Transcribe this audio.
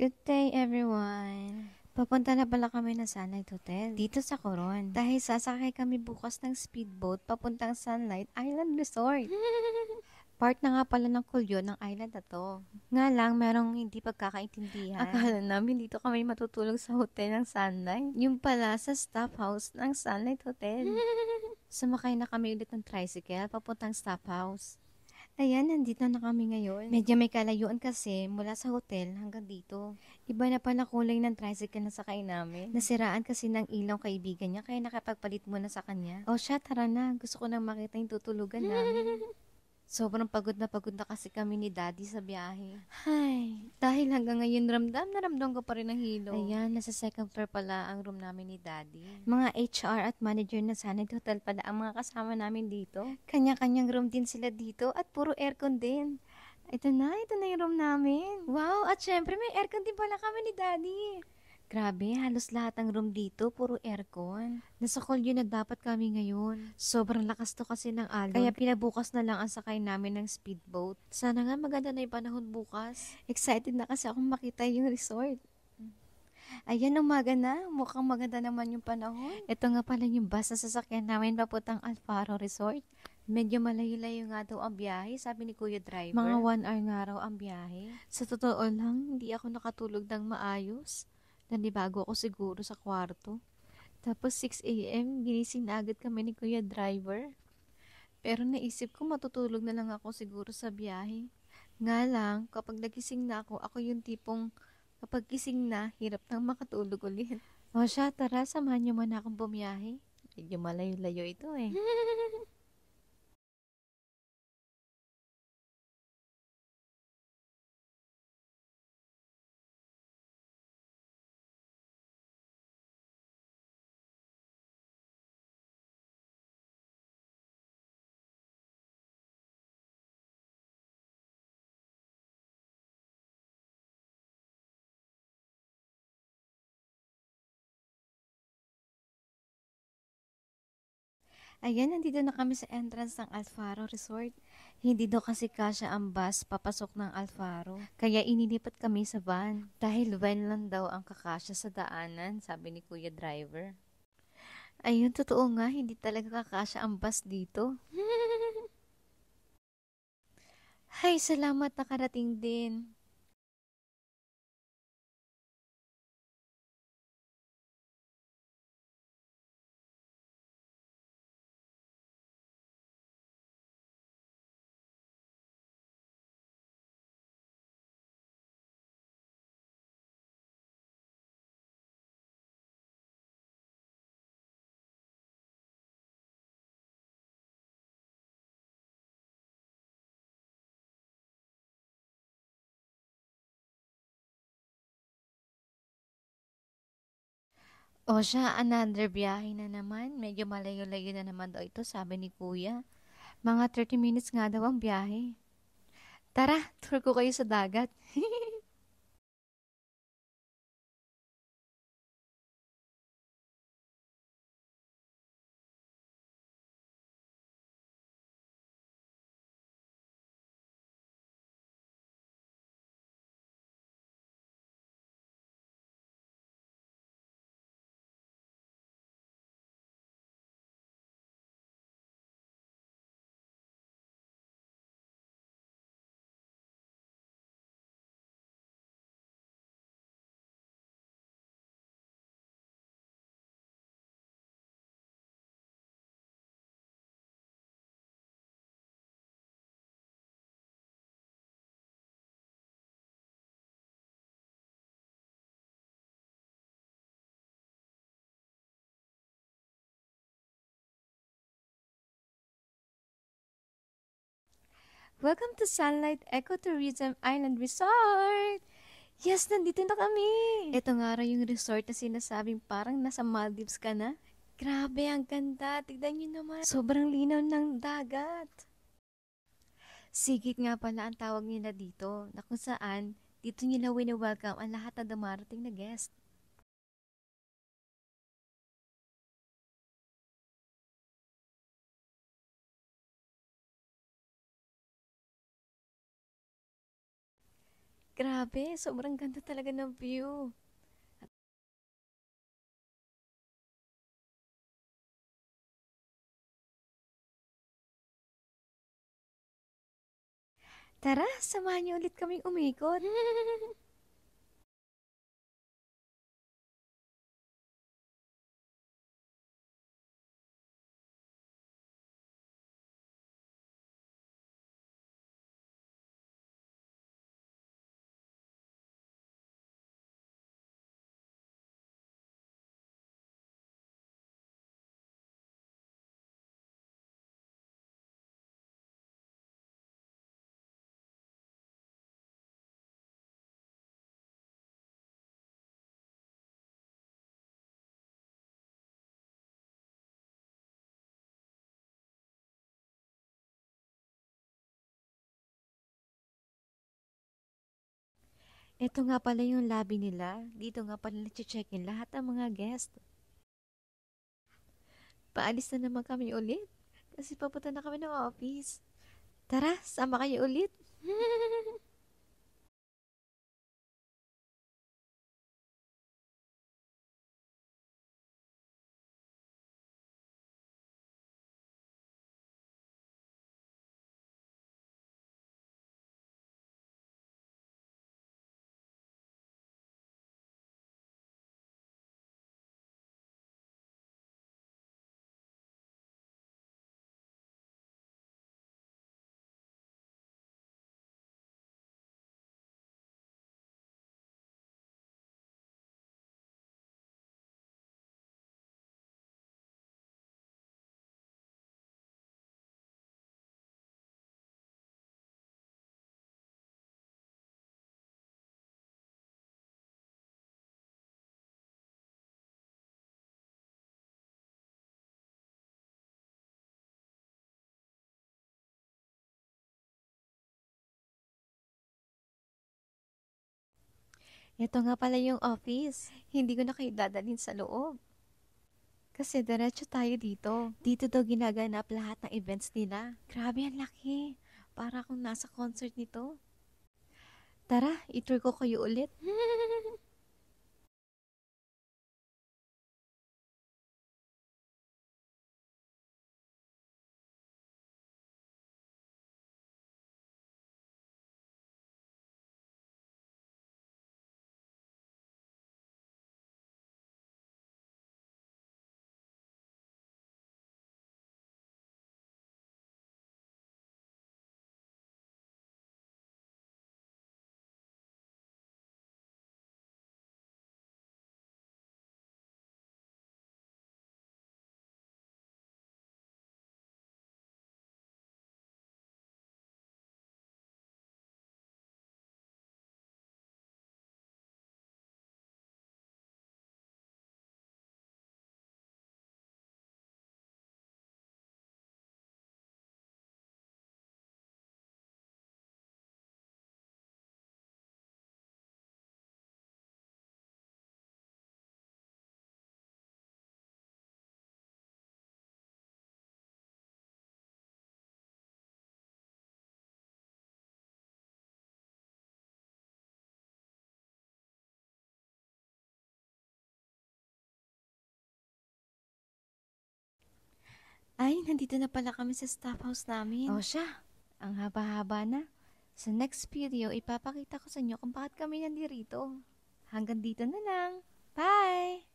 Good day, everyone! Papunta na pala kami ng Sunlight Hotel dito sa Coron dahil sasakay kami bukas ng speedboat papuntang Sunlight Island Resort. Part na nga pala ng kulyo ng island na to. Nga lang, merong hindi pagkakaintindihan. Akala namin dito kami matutulog sa hotel ng Sunlight. Yung pala sa staff house ng Sunlight Hotel. Sumakay na kami ulit ng tricycle papuntang staff house. Ayan, nandito na kami ngayon. Medyo may kalayuan kasi mula sa hotel hanggang dito. Iba na pala kulay ng tricycle na sakay namin. Nasiraan kasi ng ilaw kaibigan niya kaya nakapagpalit muna sa kanya. O siya, tara na. Gusto ko nang makita yung tutulugan namin. Sobrang pagod na kasi kami ni Daddy sa biyahe. Ay, dahil hanggang ngayon ramdam na ramdam ko pa rin ang hilo. Ayan, nasa second floor pala ang room namin ni Daddy. Mga HR at manager na Sunlight Hotel pala ang mga kasama namin dito. Kanya-kanyang room din sila dito at puro aircon din. Ito na yung room namin. Wow, at syempre may aircon din pala kami ni Daddy. Grabe, halos lahat ng room dito, puro aircon. Nasa kulyo na dapat kami ngayon. Sobrang lakas to kasi ng alon. Kaya pinabukas na lang ang sakay namin ng speedboat. Sana nga maganda na yung panahon bukas. Excited na kasi akong makita yung resort. Ayan, umaga na. Mukhang maganda naman yung panahon. Ito nga pala yung bus na sasakyan namin papuntang Alfaro Resort. Medyo malayo-layo nga daw ang biyahe, sabi ni Kuya Driver. Mga 1 hour nga raw ang biyahe. Sa totoo lang, hindi ako nakatulog ng maayos. Nanibago ako siguro sa kwarto. Tapos 6 a.m. ginising na agad kami ni Kuya Driver. Pero naisip ko matutulog na lang ako siguro sa biyahe. Nga lang, kapag nagising na ako yung tipong kapag gising na, hirap nang makatulog ulit. O siya, tara, samahan niyo man akong bumiyahe. Medyo malayo-layo ito eh. Ayan, nandito na kami sa entrance ng Alfaro Resort. Hindi daw kasi kasya ang bus papasok ng Alfaro. Kaya inilipat kami sa van. Dahil van lang daw ang kakasya sa daanan, sabi ni Kuya Driver. Ayun, totoo nga, hindi talaga kakasya ang bus dito. Hay, salamat nakarating din. O siya, another biyahe na naman. Medyo malayo-layo na naman daw ito, sabi ni Kuya. Mga 30 minutes nga daw ang biyahe. Tara, tour ko kayo sa dagat. Welcome to Sunlight Ecotourism Island Resort! Yes, nandito na kami! Ito nga raw yung resort na sinasabing parang nasa Maldives ka na. Grabe, ang ganda! Tignan nyo naman. Sobrang linaw ng dagat. Sigit nga pala ang tawag nila dito, na kung saan dito nila wini-welcome ang lahat na dumarating na guest. Grabe, sobrang ganda talaga ng view. Tara, samahan niyo ulit kaming umikot. Ito nga pala yung lobby nila. Dito nga pala nag-check-in lahat ng mga guest. Paalis na naman kami ulit. Kasi papunta na kami ng office. Tara, sama kayo ulit. Ito nga pala yung office. Hindi ko na kayo dadalhin sa loob. Kasi diretso tayo dito. Dito daw ginaganap lahat ng events nila. Grabe, ang laki. Para akong nasa concert nito. Tara, itour ko kayo ulit. Ay, nandito na pala kami sa staff house namin. O siya, ang haba-haba na. Sa next video, ipapakita ko sa inyo kung bakit kami nandito. Hanggang dito na lang. Bye!